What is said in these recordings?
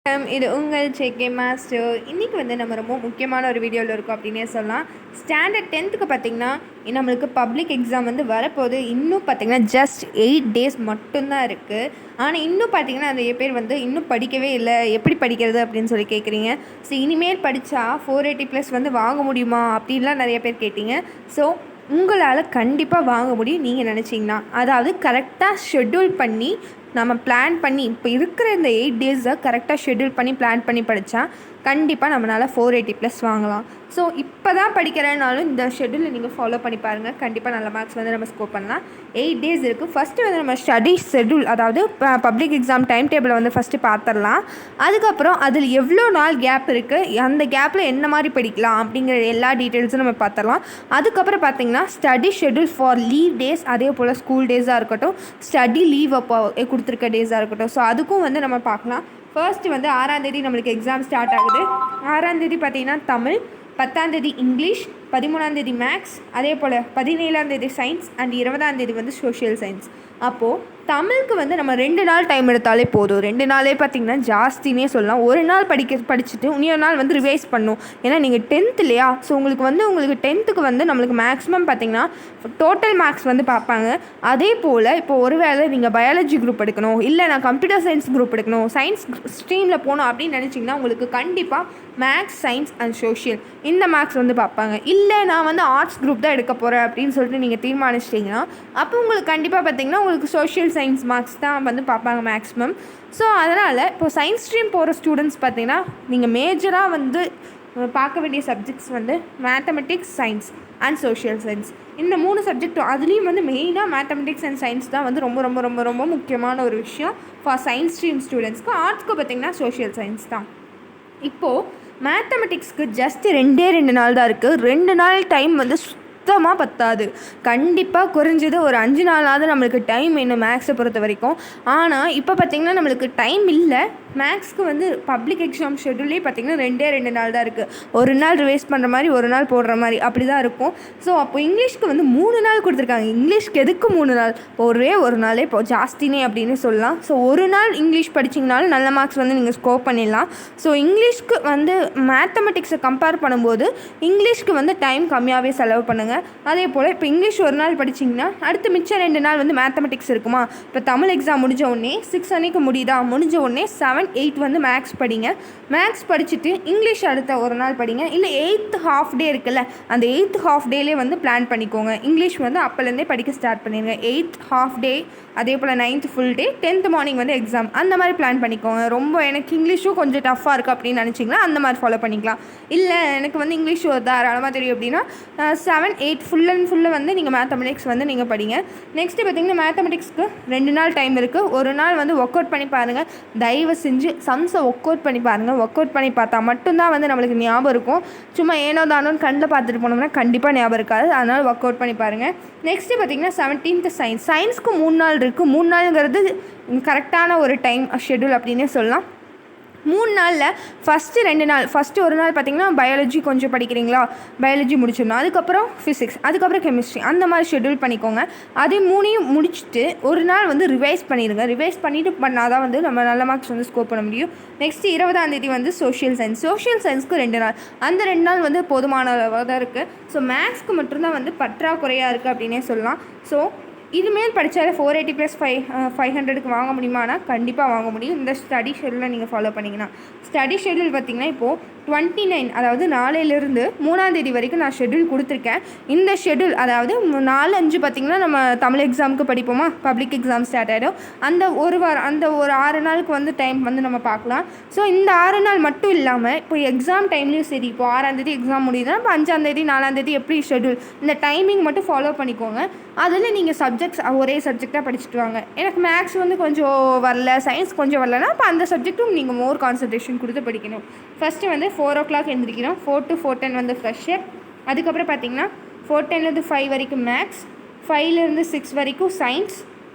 இது உங்கள் JK master. இன்றைக்கி வந்து நம்ம ரொம்ப முக்கியமான ஒரு வீடியோவில் இருக்கோம் அப்படின்னே சொல்லலாம். ஸ்டாண்டர்ட் 10க்கு பார்த்திங்கன்னா நம்மளுக்கு பப்ளிக் எக்ஸாம் வந்து வரப்போகுது. இன்னும் பார்த்திங்கன்னா ஜஸ்ட் 8 days மட்டும்தான் இருக்குது. ஆனால் இன்னும் பார்த்திங்கன்னா நிறைய பேர் வந்து இன்னும் படிக்கவே இல்லை, எப்படி படிக்கிறது அப்படின்னு சொல்லி கேட்குறீங்க. ஸோ இனிமேல் படித்தா 480+ வந்து வாங்க முடியுமா அப்படின்லாம் நிறைய பேர் கேட்டிங்க. ஸோ உங்களால் கண்டிப்பாக வாங்க முடியும் நீங்கள் நினச்சிங்கன்னா. அதாவது கரெக்டாக ஷெட்யூல் பண்ணி நம்ம பிளான் பண்ணி இப்போ இருக்கிற இந்த 8 days கரெக்டாக ஷெட்யூல் பண்ணி பிளான் பண்ணி படித்தா கண்டிப்பாக நம்மளால் 480+ வாங்கலாம். ஸோ இப்போ தான் படிக்கிறேனாலும் இந்த ஷெட்யூலை நீங்கள் ஃபாலோ பண்ணி பாருங்கள். கண்டிப்பாக நல்ல மார்க்ஸ் வந்து நம்ம ஸ்கோர் பண்ணலாம். 8 days இருக்குது. ஃபஸ்ட்டு வந்து நம்ம ஸ்டடி ஷெட்யூல், அதாவது பப்ளிக் எக்ஸாம் டைம் டேபிளை வந்து ஃபஸ்ட்டு பார்த்துடலாம். அதுக்கப்புறம் அதில் எவ்வளோ நாள் கேப் இருக்குது, அந்த கேப்பில் என்ன மாதிரி படிக்கலாம் அப்படிங்கிற எல்லா டீட்டெயில்ஸும் நம்ம பார்த்துடலாம். அதுக்கப்புறம் பார்த்திங்கன்னா study schedule for leave days, அதே போல் ஸ்கூல் டேஸாக இருக்கட்டும், ஸ்டடி லீவ் அப்போ கொடுத்துருக்க டேஸாக இருக்கட்டும். ஸோ அதுக்கும் வந்து நம்ம பார்க்கலாம். ஃபர்ஸ்ட்டு வந்து 6ஆம் தேதி நம்மளுக்கு எக்ஸாம் ஸ்டார்ட் ஆகுது. 6ஆம் தேதி பார்த்திங்கன்னா தமிழ், 10ஆம் தேதி இங்கிலீஷ், 13ஆம் தேதி மேக்ஸ், அதே போல் 17ஆம் தேதி சயின்ஸ் அண்ட் 20ஆம் தேதி வந்து சோஷியல் சயின்ஸ். அப்போது தமிழுக்கு வந்து நம்ம 2 நாள் டைம் எடுத்தாலே போதும். 2 நாளே பார்த்திங்கன்னா ஜாஸ்தினே சொல்லலாம். ஒரு நாள் படிச்சுட்டு இன்னொரு நாள் வந்து ரிவைஸ் பண்ணும். ஏன்னா நீங்கள் 10th இல்லையா, ஸோ உங்களுக்கு 10th வந்து நம்மளுக்கு மேக்ஸிமம் பார்த்திங்கன்னா டோட்டல் மார்க்ஸ் வந்து பார்ப்பாங்க. அதே போல் இப்போ ஒருவேளை நீங்கள் பயாலஜி குரூப் எடுக்கணும், இல்லை நான் கம்ப்யூட்டர் சயின்ஸ் குரூப் எடுக்கணும், சயின்ஸ் ஸ்ட்ரீமில் போகணும் அப்படின்னு நினச்சிங்கன்னா உங்களுக்கு கண்டிப்பாக மேக்ஸ், சயின்ஸ் அண்ட் சோஷியல் இந்த மார்க்ஸ் வந்து பார்ப்பாங்க. இல்லை நான் வந்து ஆர்ட்ஸ் குரூப் தான் எடுக்க போகிறேன் அப்படின்னு சொல்லிட்டு நீங்கள் தீர்மானிச்சிட்டிங்கன்னா அப்போ உங்களுக்கு கண்டிப்பாக பார்த்திங்கன்னா உங்களுக்கு சோஷியல் சயின்ஸ் மார்க்ஸ் தான் வந்து பார்ப்பாங்க மேக்ஸிமம். ஸோ அதனால் இப்போ சயின்ஸ் ஸ்ட்ரீம் போகிற ஸ்டூடெண்ட்ஸ் பார்த்திங்கன்னா நீங்கள் மேஜராக வந்து பார்க்க வேண்டிய சப்ஜெக்ட்ஸ் வந்து mathematics, science and social science. இந்த 3 சப்ஜெக்ட், அதுலேயும் வந்து மெயினாக மேத்தமெட்டிக்ஸ் அண்ட் சயின்ஸ் தான் வந்து ரொம்ப ரொம்ப ரொம்ப ரொம்ப முக்கியமான ஒரு விஷயம் ஃபார் சயின்ஸ் ஸ்ட்ரீம் ஸ்டூடெண்ட்ஸ்க்கு. ஆர்ட்ஸ்க்கு பார்த்திங்கன்னா சோஷியல் சயின்ஸ் தான். இப்போது மேத்தமெட்டிக்ஸ்க்கு ஜஸ்ட் 2 நாள் தான் இருக்குது. 2 நாள் டைம் வந்து சுத்தமாக பத்தாது. கண்டிப்பாக குறைஞ்சது ஒரு 5 நாளாவது நம்மளுக்கு டைம் வேணும் மேக்ஸை பொறுத்த வரைக்கும். ஆனால் இப்போ பார்த்திங்கன்னா நம்மளுக்கு டைம் இல்லை. மேக்ஸ்க்கு வந்து பப்ளிக் எக்ஸாம் ஷெட்யூலே பார்த்திங்கன்னா 2 நாள் தான் இருக்குது. ஒரு நாள் ரிவைஸ் பண்ணுற மாதிரி, ஒரு நாள் போடுற மாதிரி அப்படி தான் இருக்கும். ஸோ அப்போ இங்கிலீஷ்க்கு வந்து 3 நாள் கொடுத்துருக்காங்க. இங்கிலீஷ்க்கு எதுக்கு 3 நாள்? ஒரே ஒரு நாளே இப்போ ஜாஸ்தினே அப்படின்னு சொல்லலாம். ஸோ ஒரு நாள் இங்கிலீஷ் படிச்சிங்கனாலும் நல்ல மார்க்ஸ் வந்து நீங்கள் ஸ்கோர் பண்ணிடலாம். ஸோ இங்கிலீஷ்க்கு வந்து மேத்தமெட்டிக்ஸை கம்பேர் பண்ணும்போது இங்கிலீஷ்க்கு வந்து டைம் கம்மியாகவே செலவு பண்ணுங்கள். அதே போல் இப்போ இங்கிலீஷ் ஒரு நாள் படிச்சிங்கன்னா அடுத்து மிச்சம் 2 நாள் வந்து மேத்தமெட்டிக்ஸ் இருக்குமா. இப்போ தமிழ் எக்ஸாம் முடிஞ்ச உடனே 6 அன்னைக்கு முடியுதா, முடிஞ்ச உடனே 7, 8 வந்து மேக்ஸ் படிங்க. மேக்ஸ் படிச்சுட்டு இங்கிலீஷ் அடுத்த ஒரு நாள் படிங்க. இல்லை 8th half day இருக்குல்ல, அந்த 8th half dayலே வந்து பிளான் பண்ணிக்கோங்க. இங்கிலீஷ் வந்து அப்போலேருந்தே படிக்க ஸ்டார்ட் பண்ணிடுங்க. 8th half day, அதே போல் 9th full day, 10th morning வந்து எக்ஸாம், அந்த மாதிரி பிளான் பண்ணிக்கோங்க. ரொம்ப எனக்கு இங்கிலீஷும் கொஞ்சம் டஃப்பாக இருக்குது அப்படின்னு நினச்சிங்கன்னா அந்த மாதிரி ஃபாலோ பண்ணிக்கலாம். இல்லை எனக்கு வந்து இங்கிலீஷ் தாராளமாக தெரியும் அப்படின்னா 7, 8 ஃபுல் அண்ட் ஃபுல்லாக வந்து நீங்கள் மேத்தமெட்டிக்ஸ் வந்து நீங்கள் படிங்க. நெக்ஸ்ட்டு பார்த்திங்கன்னா மேத்தமெட்டிக்ஸ்க்கு 2 நாள் டைம் இருக்குது. ஒரு நாள் வந்து ஒர்க் அவுட் பண்ணி பாருங்கள். தயவு செஞ்சு சம்ஸை ஒர்க் அவுட் பண்ணி பாருங்கள். ஒர்க் அவுட் பண்ணி பார்த்தா மட்டும்தான் வந்து நம்மளுக்கு ஞாபகம் இருக்கும். சும்மா ஏனோ தானோன்னு கண்ணில் பார்த்துட்டு போனோம்னா கண்டிப்பாக ஞாபகம் இருக்காது. அதனால் ஒர்க் அவுட் பண்ணி பாருங்கள். நெக்ஸ்ட்டு பார்த்திங்கன்னா 17th சயின்ஸ். சயின்ஸ்க்கு 3 நாள் இருக்குது. 3 நாளுங்கிறது கரெக்டான ஒரு டைம் ஷெட்யூல் அப்படின்னே சொல்லலாம். 3 நாளில் ஃபஸ்ட்டு 2 நாள், ஃபஸ்ட்டு ஒரு நாள் பார்த்திங்கன்னா பயாலஜி கொஞ்சம் படிக்கிறீங்களா, பயாலஜி முடிச்சிடணும். அதுக்கப்புறம் ஃபிசிக்ஸ், அதுக்கப்புறம் கெமிஸ்ட்ரி, அந்த மாதிரி ஷெட்யூல் பண்ணிக்கோங்க. அது 3ஐயும் முடிச்சுட்டு ஒரு நாள் வந்து ரிவைஸ் பண்ணிடுங்க. ரிவைஸ் பண்ணிவிட்டு பண்ணால் தான் வந்து நம்ம நல்ல மார்க்ஸ் வந்து ஸ்கோர் பண்ண முடியும். நெக்ஸ்ட்டு 20ஆம் தேதி வந்து சோஷியல் சயின்ஸ். சோஷியல் சயின்ஸ்க்கு 2 நாள், அந்த 2 நாள் வந்து போதுமான அளவாக தான் இருக்குது. ஸோ மேக்ஸ்க்கு மட்டும்தான் வந்து பற்றாக்குறையாக இருக்குது அப்படின்னே சொல்லலாம். ஸோ இதுமேல் படித்தாலே 480+ 500க்கு வாங்க முடியுமானா கண்டிப்பாக வாங்க முடியும். இந்த ஸ்டடி ஷெட்யூலை நீங்கள் ஃபாலோ பண்ணிங்கன்னா. ஸ்டடி ஷெட்யூல் பார்த்திங்கன்னா இப்போது 29, அதாவது நாளையிலிருந்து 3ஆம் தேதி வரைக்கும் நான் ஷெட்யூல் கொடுத்துருக்கேன். இந்த ஷெட்யூல் அதாவது 4, 5 பார்த்திங்கன்னா நம்ம தமிழ் எக்ஸாமுக்கு படிப்போமா, பப்ளிக் எக்ஸாம் ஸ்டார்ட் ஆகிடும். அந்த ஒரு வாரம், அந்த ஒரு 6 நாளுக்கு வந்து டைம் வந்து நம்ம பார்க்கலாம். ஸோ இந்த 6 நாள் மட்டும் இல்லாமல் இப்போ எக்ஸாம் டைம்லேயும் சரி, இப்போ 6ஆம் தேதி எக்ஸாம் முடியுதுன்னா இப்போ 5ஆம் தேதி 4ஆம் தேதி எப்படி ஷெட்யூல், இந்த டைமிங் மட்டும் ஃபாலோ பண்ணிக்கோங்க. அதில் நீங்கள் சப்ஜெக்ட்ஸ் ஒரே சப்ஜெக்டாக படிச்சுட்டு வாங்க. எனக்கு மேக்ஸ் வந்து கொஞ்சம் வரல, சயின்ஸ் கொஞ்சம் வரலன்னா அப்போ அந்த சப்ஜெக்ட்டும் நீங்கள் மோர் கான்சன்ட்ரேஷன் கொடுத்து படிக்கணும். ஃபஸ்ட்டு வந்து 4 o'clock எழுந்திரிக்கிறோம். 4 to 4:10 வந்து ஃப்ரெஷ்ஷர். அதுக்கப்புறம் பார்த்திங்கன்னா 4:10லேருந்து 5 வரைக்கும் மேக்ஸ், 5லேருந்து 6 வரைக்கும் சயின்ஸ்,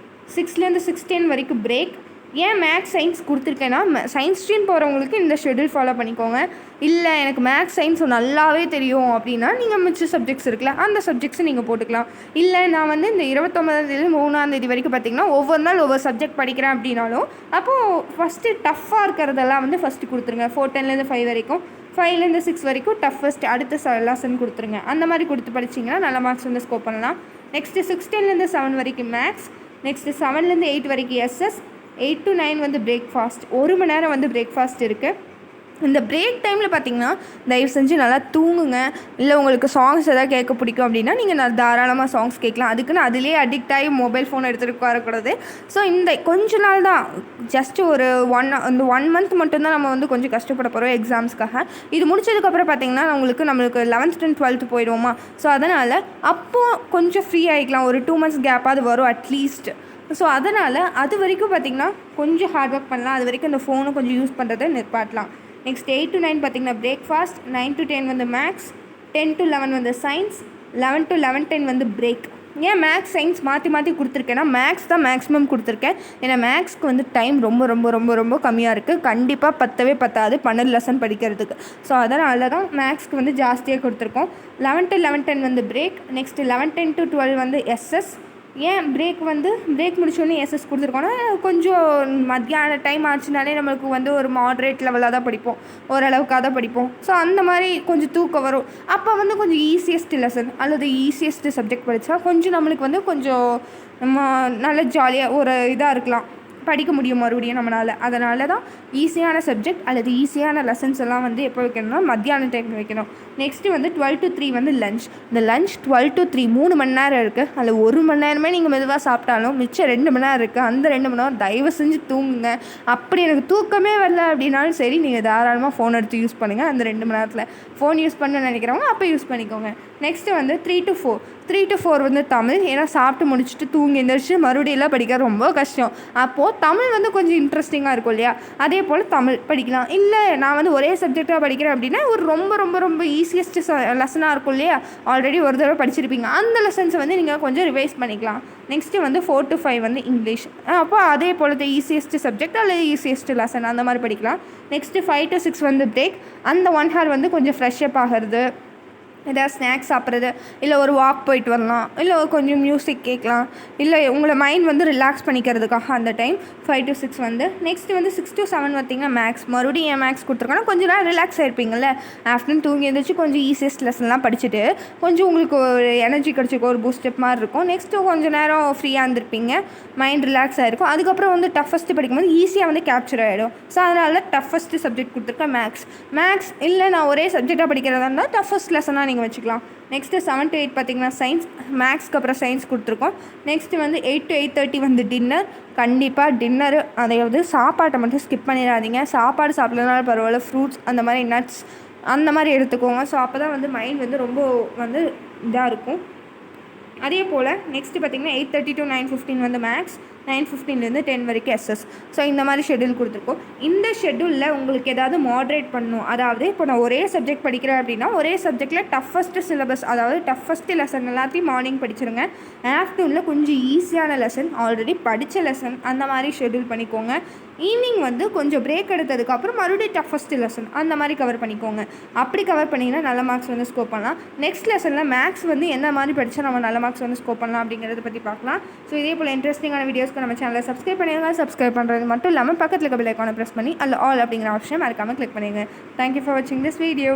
6லேருந்து 6:10 வரைக்கும் பிரேக், ஏன் மேக்ஸ் சயின்ஸ் கொடுத்துருக்கேன்னா, சயின்ஸ் ஸ்ட்ரீம் போகிறவங்களுக்கு இந்த ஷெட்யூல் ஃபாலோ பண்ணிக்கோங்க. இல்லை எனக்கு மேக்ஸ் சயின்ஸ் நல்லாவே தெரியும் அப்படின்னா நீங்கள் மிச்ச சப்ஜெக்ட்ஸ் இருக்குல்ல அந்த சப்ஜெக்ட்ஸை நீங்கள் போட்டுக்கலாம். இல்லை நான் வந்து இந்த 29 3 வரைக்கும் பார்த்திங்கன்னா ஒவ்வொரு நாள் ஒவ்வொரு சப்ஜெக்ட் படிக்கிறேன் அப்படின்னாலும் அப்போது ஃபஸ்ட்டு டஃப்பாக இருக்கிறதெல்லாம் வந்து ஃபஸ்ட்டு கொடுத்துருங்க. 410 5 வரைக்கும், 5 6 வரைக்கும் டஃபஸ்ட் அடுத்த லெசன் கொடுத்துருங்க. அந்த மாதிரி கொடுத்து படிச்சிங்கன்னா நல்ல மார்க்ஸ் வந்து ஸ்கோர் பண்ணலாம். நெக்ஸ்ட்டு 6 7 வரைக்கும் மேக்ஸ், நெக்ஸ்ட்டு 7 8 வரைக்கும் எஸ்எஸ், 8 9 வந்து பிரேக்ஃபாஸ்ட். 1 மணி நேரம் வந்து பிரேக்ஃபாஸ்ட் இருக்குது. இந்த பிரேக் டைமில் பார்த்திங்கன்னா தயவு செஞ்சு நல்லா தூங்குங்க. இல்லை உங்களுக்கு சாங்ஸ் எதாவது கேட்க பிடிக்கும் அப்படின்னா நீங்கள் தாராளமாக சாங்ஸ் கேட்கலாம். அதுக்குன்னு அதிலே அடிக்ட் ஆகி மொபைல் ஃபோன் எடுத்துகிட்டு வரக்கூடாது. ஸோ இந்த கொஞ்ச நாள் தான், ஜஸ்ட் ஒரு இந்த 1 மந்த் மட்டும்தான் நம்ம வந்து கொஞ்சம் கஷ்டப்பட போகிறோம் எக்ஸாம்ஸ்க்காக. இது முடிச்சதுக்கப்புறம் பார்த்திங்கன்னா நம்மளுக்கு 11th and 12th போயிடுவோமா. ஸோ அதனால் அப்போது கொஞ்சம் ஃப்ரீ ஆகிக்கலாம். ஒரு 2 months கேப்பாவது வரும் அட்லீஸ்ட். ஸோ அதனால் அது வரைக்கும் பார்த்திங்கன்னா கொஞ்சம் ஹார்ட் ஒர்க் பண்ணலாம். அது வரைக்கும் இந்த ஃபோனை கொஞ்சம் யூஸ் பண்ணுறதை நிற்பாட்டலாம். நெக்ஸ்ட் 8 to 9 பார்த்திங்கன்னா பிரேக்ஃபாஸ்ட், 9 to 10 வந்து மேக்ஸ், 10 to 11 வந்து சயின்ஸ், 11 to 11:10 வந்து பிரேக். ஏன் மேக்ஸ் சயின்ஸ் மாற்றி கொடுத்துருக்கேன்னா மேக்ஸ் தான் மேக்ஸிமம் கொடுத்துருக்கேன். ஏன்னா மேக்ஸ்க்கு வந்து டைம் ரொம்ப ரொம்ப ரொம்ப ரொம்ப கம்மியாக இருக்குது. கண்டிப்பாக பத்தாது 12 லெசன் படிக்கிறதுக்கு. ஸோ அதனால தான் மேக்ஸ்க்கு வந்து ஜாஸ்தியாக கொடுத்துருக்கோம். 11 to 11:10 வந்து பிரேக். நெக்ஸ்ட் 11:10 to 12 வந்து எஸ்எஸ். ஏன் பிரேக் முடிச்சோடனே எஸ்எஸ் கொடுத்துருக்கோன்னா கொஞ்சம் மத்தியான டைம் ஆச்சுனாலே நம்மளுக்கு வந்து ஒரு மாட்ரேட் லெவலாக தான் படிப்போம், ஓரளவுக்காக தான் படிப்போம். ஸோ அந்த மாதிரி கொஞ்சம் தூக்கம் வரும். அப்போ வந்து கொஞ்சம் ஈஸியஸ்ட் லெசன் அல்லது ஈஸியஸ்ட் சப்ஜெக்ட் படித்தா கொஞ்சம் நம்மளுக்கு வந்து கொஞ்சம் நம்ம நல்ல ஜாலியாக ஒரு இதாக இருக்கலாம், படிக்க முடியும் மறுபடியும் நம்மளால். அதனால தான் ஈஸியான சப்ஜெக்ட் அல்லது ஈஸியான லெசன்ஸ் எல்லாம் வந்து எப்போ வைக்கணும்னா மத்தியான டைம் வைக்கணும். நெக்ஸ்ட்டு வந்து 12 to 3 வந்து லஞ்ச். இந்த லஞ்ச் 12 to 3 3 மணி நேரம் இருக்குது. அதில் 1 மணி நேரமே நீங்கள் மெதுவாக சாப்பிட்டாலும் மிச்சம் 2 மணி நேரம் இருக்குது. அந்த 2 மணி நேரம் தயவு செஞ்சு தூங்குங்க. அப்படி எனக்கு தூக்கமே வரல அப்படின்னாலும் சரி, நீங்கள் தாராளமாக ஃபோன் எடுத்து யூஸ் பண்ணுங்கள். அந்த 2 மணி நேரத்தில் ஃபோன் யூஸ் பண்ணணும்னு நினைக்கிறவங்க அப்போ யூஸ் பண்ணிக்கோங்க. நெக்ஸ்ட்டு வந்து 3 to 4 வந்து தமிழ். ஏன்னா சாப்பிட்டு முடிச்சுட்டு தூங்கி எழுந்திரிச்சு மறுபடியும் எல்லாம் படிக்க ரொம்ப கஷ்டம். அப்போது தமிழ் வந்து கொஞ்சம் இன்ட்ரெஸ்டிங்காக இருக்கும் இல்லையா, அதே போல் தமிழ் படிக்கலாம். இல்லை நான் வந்து ஒரே சப்ஜெக்டாக படிக்கிறேன் அப்படின்னா ஒரு ரொம்ப ரொம்ப ரொம்ப ஈஸியஸ்ட் லெசனாக இருக்கும் இல்லையா, ஆல்ரெடி ஒரு தடவை படிச்சிருப்பீங்க, அந்த லெசன்ஸை வந்து நீங்கள் கொஞ்சம் ரிவைஸ் பண்ணிக்கலாம். நெக்ஸ்ட்டு வந்து 4 to 5 வந்து இங்கிலீஷ். அப்போ அதே போல் ஈஸியஸ்ட் சப்ஜெக்ட் அல்லது ஈஸியஸ்ட் லெசன் அந்த மாதிரி படிக்கலாம். நெக்ஸ்ட்டு 5 to 6 வந்து பிரேக். அந்த 1 hour வந்து கொஞ்சம் ஃப்ரெஷ்அப் ஆகிறது, ஏதாவது ஸ்நாக்ஸ் சாப்பிட்றது, இல்லை ஒரு வாக் போயிட்டு வரலாம், இல்லை கொஞ்சம் மியூசிக் கேட்கலாம், இல்லை உங்களை மைண்ட் வந்து ரிலாக்ஸ் பண்ணிக்கிறதுக்காக அந்த டைம் 5 to 6 வந்து. நெக்ஸ்ட்டு வந்து 6 to 7 பார்த்திங்கன்னா மேக்ஸ். மறுபடியும் ஏன் மேக்ஸ் கொடுத்துருக்கோன்னா கொஞ்சம் நேரம் ரிலாக்ஸ் ஆகிருப்பீங்கள்ல, ஆஃப்டர்நூன் தூங்கி எழுந்திரிச்சு கொஞ்சம் ஈஸியஸ்ட் லெசன்லாம் படிச்சுட்டு கொஞ்சம் உங்களுக்கு ஒரு எனர்ஜி கிடச்சிருக்கும், ஒரு பூஸ்டப் மாதிரி இருக்கும். நெக்ஸ்ட்டு கொஞ்சம் நேரம் ஃப்ரீயாக இருந்திருப்பீங்க, மைண்ட் ரிலாக்ஸ் ஆகிருக்கும். அதுக்கப்புறம் வந்து டஃபஸ்ட்டு படிக்கும்போது ஈஸியாக வந்து கேப்சர் ஆகிடும். ஸோ அதனால டஃபஸ்ட்டு சப்ஜெக்ட் கொடுத்துருக்கேன் மேக்ஸ். இல்லை நான் ஒரே சப்ஜெக்டாக படிக்கிறதா இருந்தால் டஃபஸ்ட் லெசனாக நீங்கள் வச்சுக்கலாம். நெக்ஸ்ட்டு 7 to 8 பார்த்திங்கன்னா சயின்ஸ். மேக்ஸ்க்கு அப்புறம் சயின்ஸ் கொடுத்துருக்கோம். நெக்ஸ்ட்டு வந்து 8 to 8:30 வந்து டின்னர். கண்டிப்பாக டின்னரு, அதாவது சாப்பாட்டை மட்டும் ஸ்கிப் பண்ணிடாதீங்க. சாப்பாடு சாப்பிட்றதுனால பரவாயில்ல, ஃப்ரூட்ஸ் அந்த மாதிரி நட்ஸ் அந்த மாதிரி எடுத்துக்கோங்க. ஸோ அப்போ தான் வந்து மைண்ட் வந்து ரொம்ப வந்து இதாக இருக்கும். அதே போல் நெக்ஸ்ட்டு பார்த்திங்கன்னா 8:30 to 9:15 வந்து மேக்ஸ், 9:15 10 வரைக்கும் எஸ்எஸ். ஸோ இந்த மாதிரி ஷெட்யூல் கொடுத்துருக்கோம். இந்த ஷெட்யூலில் உங்களுக்கு ஏதாவது மாட்ரேட் பண்ணணும், அதாவது இப்போ நான் ஒரே சப்ஜெக்ட் படிக்கிறேன் அப்படின்னா ஒரே சப்ஜெக்டில் டஃபஸ்ட்டு சிலபஸ், அதாவது டஃபஸ்ட்டு லெசன் எல்லாத்தையும் மார்னிங் படிச்சிருங்க. ஆஃப்டர்நூனில் கொஞ்சம் ஈஸியான லெசன், ஆல்ரெடி படித்த லெசன் அந்த மாதிரி ஷெட்யூல் பண்ணிக்கோங்க. ஈவினிங் வந்து கொஞ்சம் பிரேக் எடுத்ததுக்கப்புறம் மறுபடியும் டஃபஸ்ட்டு லெசன் அந்த மாதிரி கவர் பண்ணிக்கோங்க. அப்படி கவர் பண்ணிங்கன்னா நல்ல மார்க்ஸ் வந்து ஸ்கோர் பண்ணலாம். நெக்ஸ்ட் லெசனில் மேக்ஸ் வந்து என்ன மாதிரி படித்தா நம்ம நல்ல மார்க்ஸ் வந்து ஸ்கோர் பண்ணலாம் அப்படிங்கிறத பற்றி பார்க்கலாம். ஸோ இதே போல் இன்ட்ரெஸ்டிங்கான வீடியோஸ்க்கு நம்ம சேனலை சப்ஸ்கிரைப் பண்ணிடுங்க. சப்ஸ்கிரைப் பண்ணுறது மட்டும் இல்லாமல் பக்கத்தில் இருக்க பெல் ஐகானை ப்ரெஸ் பண்ணி அதில் ஆல் அப்படிங்கிற ஆப்ஷன் மறக்காமல் கிளிக் பண்ணிடுங்க. தேங்க்யூ ஃபார் வாட்சிங் திஸ் வீடியோ.